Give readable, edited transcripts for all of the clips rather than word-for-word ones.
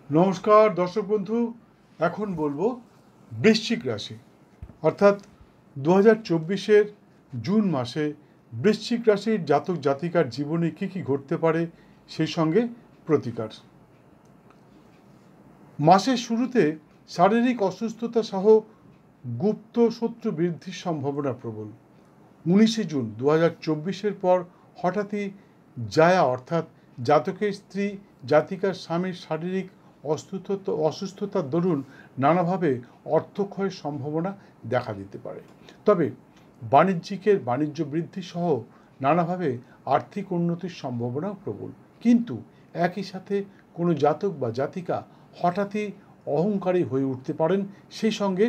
নমস্কার দর্শক বন্ধু, এখন বলবো বৃশ্চিক রাশি অর্থাৎ 2024-এর জুন মাসে বৃশ্চিক রাশির জাতক জাতিকার জীবনে কী কী ঘটতে পারে সেই সঙ্গে প্রতিকার। মাসের শুরুতে শারীরিক অসুস্থতা সহ গুপ্ত শত্রু বৃদ্ধির সম্ভাবনা প্রবল। 19শে জুন 2024-এর পর হঠাৎই জায়া অর্থাৎ জাতকের স্ত্রী জাতিকার স্বামীর শারীরিক অসুস্থতার দরুন নানাভাবে অর্থক্ষয়ের সম্ভাবনা দেখা দিতে পারে। তবে বাণিজ্য বৃদ্ধি সহ নানাভাবে আর্থিক উন্নতির সম্ভাবনাও প্রবল। কিন্তু একই সাথে কোনো জাতক বা জাতিকা হঠাৎই অহংকারী হয়ে উঠতে পারেন, সেই সঙ্গে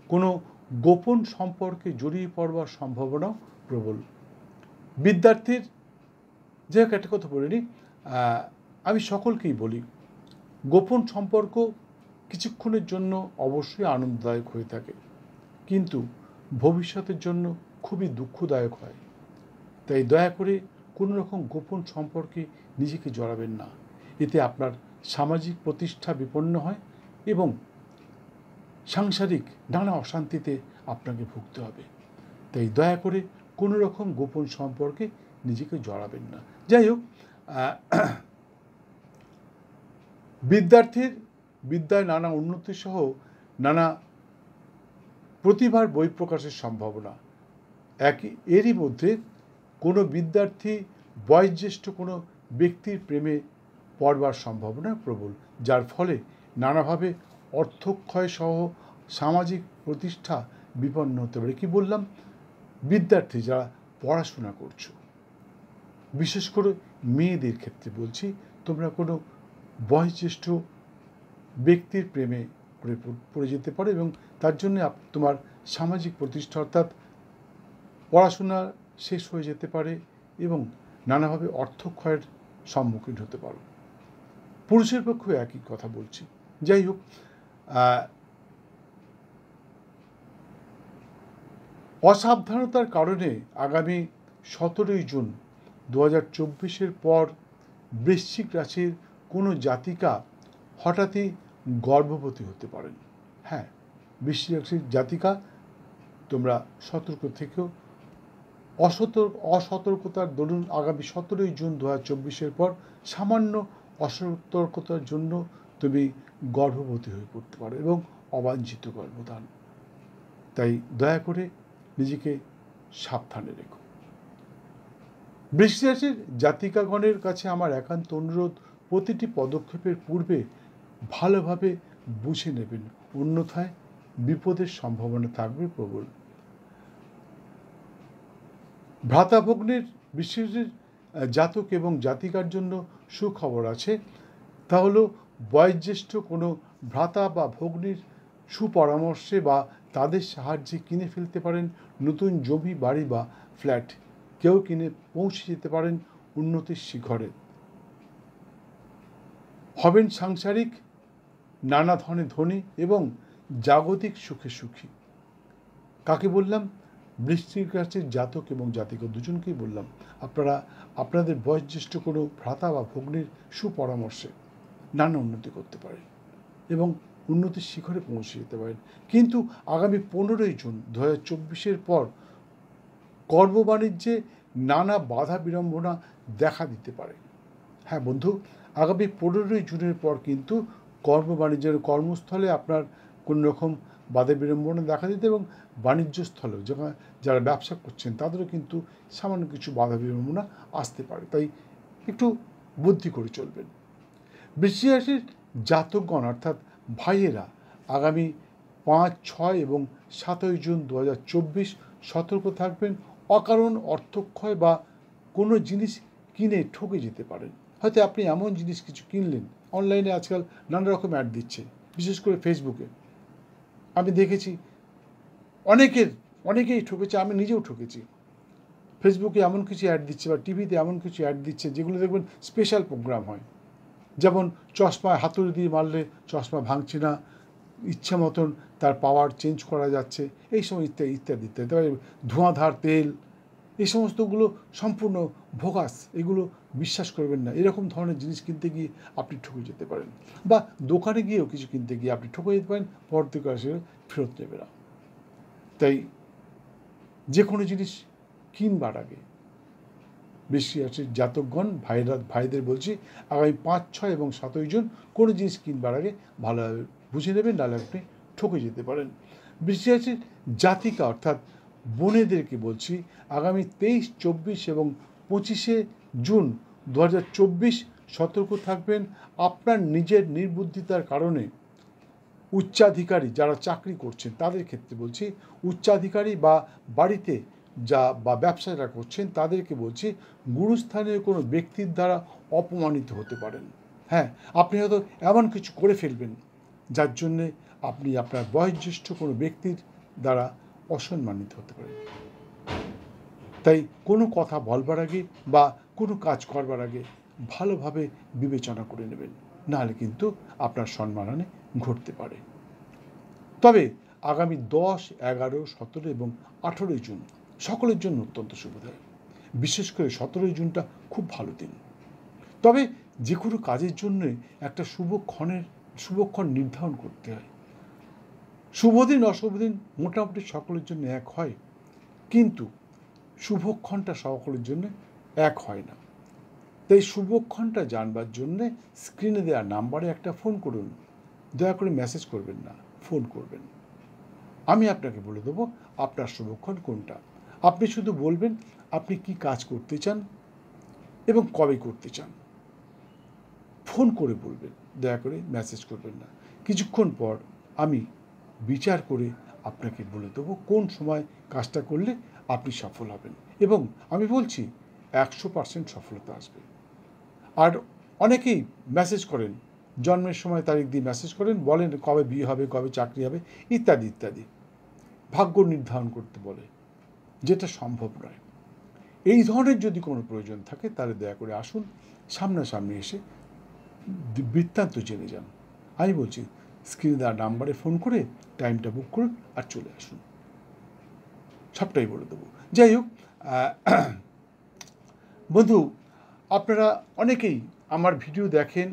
কোনো গোপন সম্পর্কে জড়িয়ে পড়বার সম্ভাবনাও প্রবল। বিদ্যার্থীর যে একটা কথা বলিনি, আমি সকলকেই বলি, গোপন সম্পর্ক কিছুক্ষণের জন্য অবশ্যই আনন্দদায়ক হয়ে থাকে, কিন্তু ভবিষ্যতের জন্য খুবই দুঃখদায়ক হয়। তাই দয়া করে কোনো রকম গোপন সম্পর্কে নিজেকে জড়াবেন না। এতে আপনার সামাজিক প্রতিষ্ঠা বিপন্ন হয় এবং সাংসারিক নানা অশান্তিতে আপনাকে ভুগতে হবে। তাই দয়া করে কোনো রকম গোপন সম্পর্কে নিজেকে জড়াবেন না। যাই হোক, বিদ্যার্থীর বিদ্যায় নানা উন্নতি সহ নানা প্রতিভার বহিঃপ্রকাশের সম্ভাবনা। এরই মধ্যে কোনো বিদ্যার্থী বয়োজ্যেষ্ঠ কোনো ব্যক্তির প্রেমে পড়বার সম্ভাবনা প্রবল, যার ফলে নানাভাবে অর্থক্ষয় সহ সামাজিক প্রতিষ্ঠা বিপন্ন হতে পারে। কি বললাম? বিদ্যার্থী যারা পড়াশোনা করছো, বিশেষ করে মেয়েদের ক্ষেত্রে বলছি, তোমরা কোনো বয়োজ্যেষ্ঠ ব্যক্তির প্রেমে পড়ে যেতে পারে এবং তার জন্য তোমার সামাজিক প্রতিষ্ঠা অর্থাৎ পড়াশোনা শেষ হয়ে যেতে পারে এবং নানাভাবে অর্থক্ষয়ের সম্মুখীন হতে পারো। পুরুষের পক্ষেও একই কথা বলছি। যাই হোক, অসাবধানতার কারণে আগামী 17ই জুন 2024-এর পর বৃশ্চিক রাশির কোনো জাতিকা হঠাৎই গর্ভবতী হতে পারেন। হ্যাঁ, বৃশ্চিক রাশির জাতিকা, তোমরা সতর্ক থেকেও। অসতর্কতার দরুন আগামী 17ই জুন 2024-এর পর সামান্য অসতর্কতার জন্য তুমি গর্ভবতী হয়ে পড়তে পারো এবং অবাঞ্ছিত গর্ভধান। তাই দয়া করে নিজেকে সাবধানে রেখো। বৃশ্চিক রাশির জাতিকাগণের কাছে আমার একান্ত অনুরোধ, প্রতিটি পদক্ষেপের পূর্বে ভালোভাবে বুঝে নেবেন, অন্যথায় বিপদের সম্ভাবনা থাকবে প্রবল। ভ্রাতাভগ্নির বৃশ্চিক রাশির জাতক এবং জাতিকার জন্য সুখবর আছে। তা হলো বয়োজ্যেষ্ঠ কোনো ভ্রাতা বা ভগ্নির সুপরামর্শে বা তাদের সাহায্যে কিনে ফেলতে পারেন নতুন জমি, বাড়ি বা ফ্ল্যাট। কেউ কিনে পৌঁছে যেতে পারেন উন্নতির শিখরে। হবেন সাংসারিক নানা ধরনের ধনী এবং জাগতিক সুখে সুখী। কাকে বললাম? বৃশ্চিক রাশির জাতক এবং জাতিকা দুজনকেই বললাম। আপনারা আপনাদের বয়োজ্যেষ্ঠ কোনো ভ্রাতা বা ভগ্নির সুপরামর্শে নানা উন্নতি করতে পারেন এবং উন্নতির শিখরে পৌঁছে যেতে পারেন। কিন্তু আগামী 15ই জুন 2024-এর পর কর্ম বাণিজ্যে নানা বাধা বিড়ম্বনা দেখা দিতে পারে। হ্যাঁ বন্ধু, আগামী 15ই জুনের পর কিন্তু কর্ম বাণিজ্যের কর্মস্থলে আপনার কোনো রকম বাধা বিড়ম্বনা দেখা দিতে এবং বাণিজ্য স্থলেও যারা ব্যবসা করছেন তাদেরও কিন্তু সামান্য কিছু বাধা বিড়ম্বনা আসতে পারে। তাই একটু বুদ্ধি করে চলবেন। বৃশ্চিক রাশির জাতকগণ অর্থাৎ ভাইয়েরা আগামী 5, 6 এবং 7ই জুন 2024 সতর্ক থাকবেন। অকারণ অর্থক্ষয় বা কোনো জিনিস কিনে ঠকে যেতে পারেন। হয়তো আপনি এমন জিনিস কিছু কিনলেন, অনলাইনে আজকাল নানা রকম অ্যাড দিচ্ছে, বিশেষ করে ফেসবুকে আমি দেখেছি অনেকেই ঠকেছে, আমি নিজেও ঠকেছি। ফেসবুকে এমন কিছু অ্যাড দিচ্ছে বা টিভিতে এমন কিছু অ্যাড দিচ্ছে যেগুলো দেখবেন স্পেশাল প্রোগ্রাম হয়, যেমন চশমায় হাতুড়ি দিয়ে মারলে চশমা ভাঙছে না, ইচ্ছা মতন তার পাওয়ার চেঞ্জ করা যাচ্ছে, এই সময় ইত্যাদি ইত্যাদি ইত্যাদি। ধোঁয়াধার তেল, এই সমস্তগুলো সম্পূর্ণ ভোগাস, এগুলো বিশ্বাস করবেন না। এরকম ধরনের জিনিস কিনতে গিয়ে আপনি ঠকে যেতে পারেন, বা দোকানে গিয়েও কিছু কিনতে গিয়ে আপনি ঠকে যেতে পারেন, পরবর্তীকালে সেটা ফেরত নেবে না। তাই যে কোনো জিনিস কিনবার আগে বেশি আছে জাতকগণ ভাইদের বলছি, আগামী 5, 6 এবং 7 জন কোনো জিনিস কিনবার আগে ভালোভাবে বুঝে নেবেন, নাহলে আপনি ঠকে যেতে পারেন। বেশি আছে জাতিকা অর্থাৎ বোনেদেরকে বলছি, আগামী 23, 24 এবং 25 জুন 2024 সতর্ক থাকবেন। আপনার নিজের নির্বুদ্ধিতার কারণে উচ্চাধিকারী যারা চাকরি করছেন তাদের ক্ষেত্রে বলছি, উচ্চাধিকারী বা বাড়িতে বা ব্যবসা যারা করছেন তাদেরকে বলছি, গুরুস্থানীয় কোনো ব্যক্তির দ্বারা অপমানিত হতে পারেন। হ্যাঁ, আপনি হয়তো এমন কিছু করে ফেলবেন যার জন্যে আপনি আপনার বয়োজ্যেষ্ঠ কোনো ব্যক্তির দ্বারা অসম্মানিত হতে পারেন। তাই কোনো কথা বলবার আগে বা কোনো কাজ করবার আগে ভালোভাবে বিবেচনা করে নেবেন, নাহলে কিন্তু আপনার সম্মানহানি ঘটতে পারে। তবে আগামী 10, 11, 17 এবং 18 জুন সকলের জন্য অত্যন্ত শুভদায়ক। বিশেষ করে 17 জুনটা খুব ভালো দিন। তবে যে কোনো কাজের জন্য একটা শুভক্ষণ নির্ধারণ করতে হয়। শুভদিন অশুভদিন মোটামুটি সকলের জন্য এক হয়, কিন্তু শুভক্ষণটা সকলের জন্য এক হয় না। তাই শুভক্ষণটা জানবার জন্যে স্ক্রিনে দেওয়া নাম্বারে একটা ফোন করুন। দয়া করে মেসেজ করবেন না, ফোন করবেন। আমি আপনাকে বলে দেবো আপনার শুভক্ষণ কোনটা। আপনি শুধু বলবেন আপনি কি কাজ করতে চান এবং কবে করতে চান। ফোন করে বলবেন, দয়া করে মেসেজ করবেন না। কিছুক্ষণ পর আমি বিচার করে আপনাকে বলে দেবো কোন সময় কাজটা করলে আপনি সফল হবেন, এবং আমি বলছি 100% সফলতা আসবে। আর অনেকেই মেসেজ করেন, জন্মের সময় তারিখ দিয়ে মেসেজ করেন, বলেন কবে বিয়ে হবে, কবে চাকরি হবে, ইত্যাদি ইত্যাদি, ভাগ্য নির্ধারণ করতে বলে, যেটা সম্ভব নয়। এই ধরনের যদি কোনো প্রয়োজন থাকে তাহলে দয়া করে আসুন, সামনাসামনি এসে বৃত্তান্ত জেনে যান। আমি বলছি স্ক্রিনে দেওয়া নাম্বারে ফোন করে টাইমটা বুক করুন আর চলে আসুন, সবটাই বলে দেবো। যাই হোক বন্ধু, আপনারা অনেকেই আমার ভিডিও দেখেন,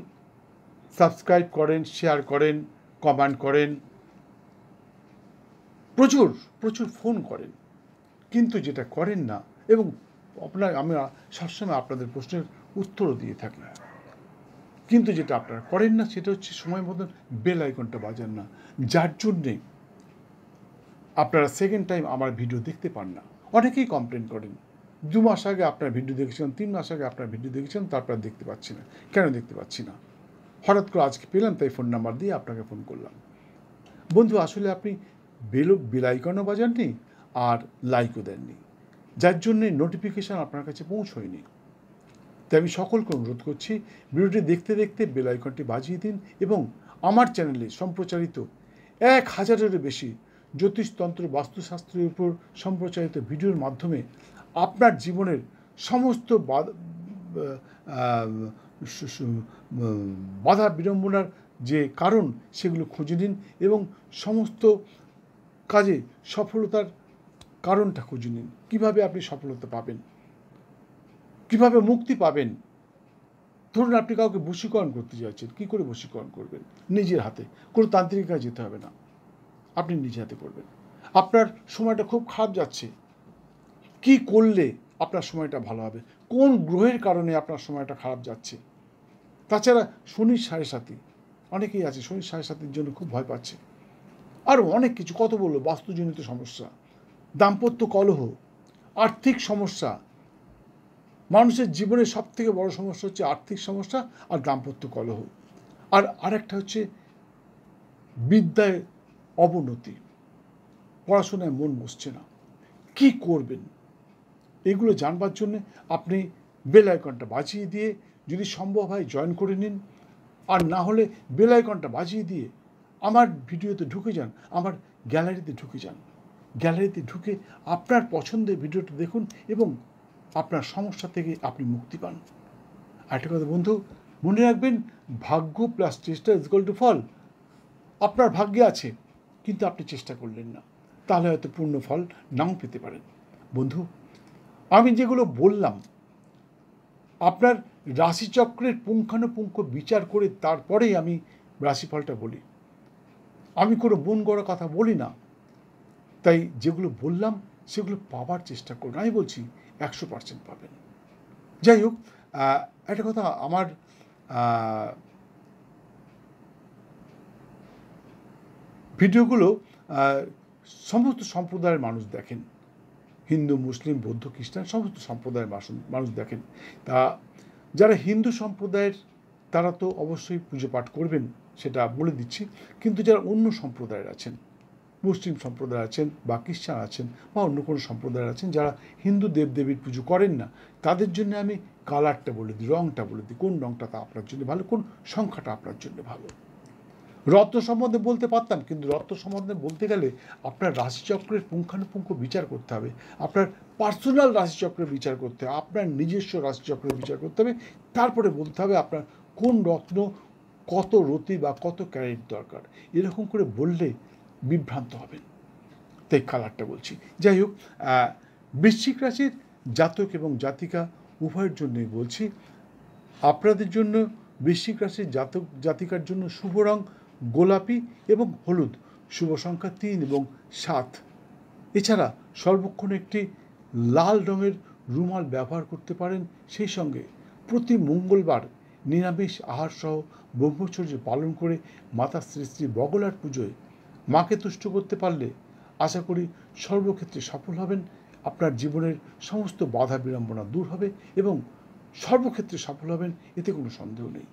সাবস্ক্রাইব করেন, শেয়ার করেন, কমেন্ট করেন, প্রচুর প্রচুর ফোন করেন, কিন্তু যেটা করেন না, এবং আমি সবসময় আপনাদের প্রশ্নের উত্তরও দিয়ে থাকি, কিন্তু যেটা আপনারা করেন না সেটা হচ্ছে সময় মতন বেল আইকনটা বাজান না, যার জন্যে আপনারা সেকেন্ড টাইম আমার ভিডিও দেখতে পান না। অনেকেই কমপ্লেন করেন 2 মাস আগে আপনার ভিডিও দেখেছেন, 3 মাস আগে আপনার ভিডিও দেখেছেন, তারপর দেখতে পাচ্ছি না। কেন দেখতে পাচ্ছি না? হঠাৎ করে আজকে পেলাম, তাই ফোন নাম্বার দিয়ে আপনাকে ফোন করলাম। বন্ধু, আসলে আপনি বেল আইকনও বাজাননি আর লাইকও দেননি, যার জন্যে নোটিফিকেশান আপনার কাছে পৌঁছয়নি। তাই আমি সকলকে অনুরোধ করছি, ভিডিওটি দেখতে দেখতে বেল আইকনটি বাজিয়ে দিন, এবং আমার চ্যানেলে সম্প্রচারিত 1000-এরও বেশি জ্যোতিষতন্ত্র বাস্তুশাস্ত্রের উপর সম্প্রচারিত ভিডিওর মাধ্যমে আপনার জীবনের সমস্ত বাধা বিড়ম্বনার যে কারণ সেগুলো খুঁজে নিন, এবং সমস্ত কাজে সফলতার কারণটা খুঁজে নিন। কীভাবে আপনি সফলতা পাবেন, কীভাবে মুক্তি পাবেন। ধরুন আপনি কাউকে বশীকরণ করতে চাইছেন, কী করে বশীকরণ করবেন? নিজের হাতে, কোনো তান্ত্রিকের কাছে যেতে হবে না, আপনি নিজে হাতে করবেন। আপনার সময়টা খুব খারাপ যাচ্ছে, কি করলে আপনার সময়টা ভালো হবে, কোন গ্রহের কারণে আপনার সময়টা খারাপ যাচ্ছে। তাছাড়া শনির 7.5, অনেকেই আছে শনির 7.5-এর জন্য খুব ভয় পাচ্ছে। আরও অনেক কিছু, কত বললো, বাস্তুজনিত সমস্যা, দাম্পত্য কলহ, আর্থিক সমস্যা। মানুষের জীবনের সবথেকে বড় সমস্যা হচ্ছে আর্থিক সমস্যা আর দাম্পত্য কলহ। আর আরেকটা হচ্ছে বিদ্যায় অবনতি, পড়াশোনায় মন বসছে না। কি করবেন? এগুলো জানবার জন্য আপনি বেল আইকনটা বাজিয়ে দিয়ে যদি সম্ভব হয় জয়েন করে নিন, আর না হলে বেল আইকনটা বাজিয়ে দিয়ে আমার ভিডিওতে ঢুকে যান, আমার গ্যালারিতে ঢুকে যান। গ্যালারিতে ঢুকে আপনার পছন্দের ভিডিওটা দেখুন এবং আপনার সমস্যা থেকে আপনি মুক্তি পান। আরেকটা কথা বন্ধু, মনে রাখবেন, ভাগ্য প্লাস চেষ্টা ইজকাল টু ফল। আপনার ভাগ্যে আছে, কিন্তু আপনি চেষ্টা করলেন না, তাহলে হয়তো পূর্ণ ফল নাও পেতে পারেন। বন্ধু, আমি যেগুলো বললাম আপনার রাশিচক্রের পুঙ্খানুপুঙ্খ বিচার করে তারপরেই আমি রাশিফলটা বলি। আমি কোনো মন গড়া কথা বলি না। তাই যেগুলো বললাম সেগুলো পাবার চেষ্টা করুন। আমি বলছি 100% পাবেন। যাই হোক, একটা কথা, আমার ভিডিওগুলো সমস্ত সম্প্রদায়ের মানুষ দেখেন, হিন্দু, মুসলিম, বৌদ্ধ, খ্রিস্টান সমস্ত সম্প্রদায়ের মানুষ দেখেন। তা যারা হিন্দু সম্প্রদায়ের তারা তো অবশ্যই পুজো পাঠ করবেন, সেটা বলে দিচ্ছি। কিন্তু যারা অন্য সম্প্রদায়ের আছেন, মুসলিম সম্প্রদায় আছেন বা খ্রিস্টান আছেন বা অন্য কোনো সম্প্রদায়ের আছেন যারা হিন্দু দেবদেবীর পুজো করেন না, তাদের জন্য আমি কালারটা বলে দিই, রঙটা বলে দিই, কোন রঙটা তা আপনার জন্য ভালো, কোন সংখ্যাটা আপনার জন্য ভালো। রত্ন সম্বন্ধে বলতে পারতাম, কিন্তু রত্ন সম্বন্ধে বলতে গেলে আপনার রাশিচক্রের পুঙ্খানুপুঙ্খ বিচার করতে হবে, আপনার পার্সোনাল রাশিচক্রের বিচার করতে হবে, আপনার নিজস্ব রাশিচক্রের বিচার করতে হবে। তারপরে বলতে হবে আপনার কোন রত্ন কত রতি বা কত ক্যারেট দরকার। এরকম করে বললে বিভ্রান্ত হবেন, তাই কালারটা বলছি। যাই হোক, বৃশ্চিক রাশির জাতক এবং জাতিকা উভয়ের জন্যই বলছি। আপনাদের জন্য, বৃশ্চিক রাশির জাতক জাতিকার জন্য শুভ রং গোলাপি এবং হলুদ, শুভ সংখ্যা 3 এবং 7। এছাড়া সর্বক্ষণ একটি লাল রঙের রুমাল ব্যবহার করতে পারেন। সেই সঙ্গে প্রতি মঙ্গলবার নিরামিষ আহার সহ ব্রহ্মচর্য পালন করে মাতা শ্রী শ্রী বগলার পুজোয় মাকে তুষ্ট করতে পারলে আশা করি সর্বক্ষেত্রে সফল হবেন। আপনার জীবনের সমস্ত বাধা বিড়ম্বনা দূর হবে এবং সর্বক্ষেত্রে সফল হবেন, এতে কোনো সন্দেহ নেই।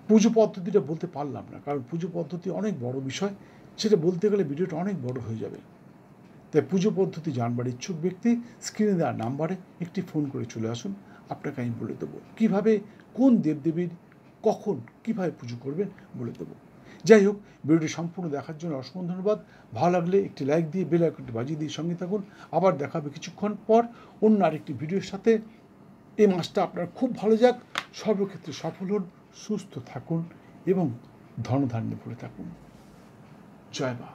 পুজো পদ্ধতিটা বলতে পারলাম না, কারণ পুজো পদ্ধতি অনেক বড় বিষয়, সেটা বলতে গেলে ভিডিওটা অনেক বড় হয়ে যাবে। তাই পুজো পদ্ধতি জানবার ইচ্ছুক ব্যক্তি স্ক্রিনে দেওয়া নাম্বারে একটি ফোন করে চলে আসুন, আপনাকে আমি বলে দেবো কীভাবে, কোন দেবদেবীর কখন কীভাবে পুজো করবেন বলে দেবো। যাই হোক, ভিডিওটি সম্পূর্ণ দেখার জন্য অসংখ্য ধন্যবাদ। ভালো লাগলে একটি লাইক দিয়ে বেল আইকনটি বাজিয়ে দিয়ে সঙ্গে থাকুন। আবার দেখাবে কিছুক্ষণ পর অন্য আরেকটি ভিডিওর সাথে। এই মাসটা আপনার খুব ভালো যাক, সর্বক্ষেত্রে সফল হন, সুস্থ থাকুন এবং ধনধান্যে ভরে থাকুন। জয় মা।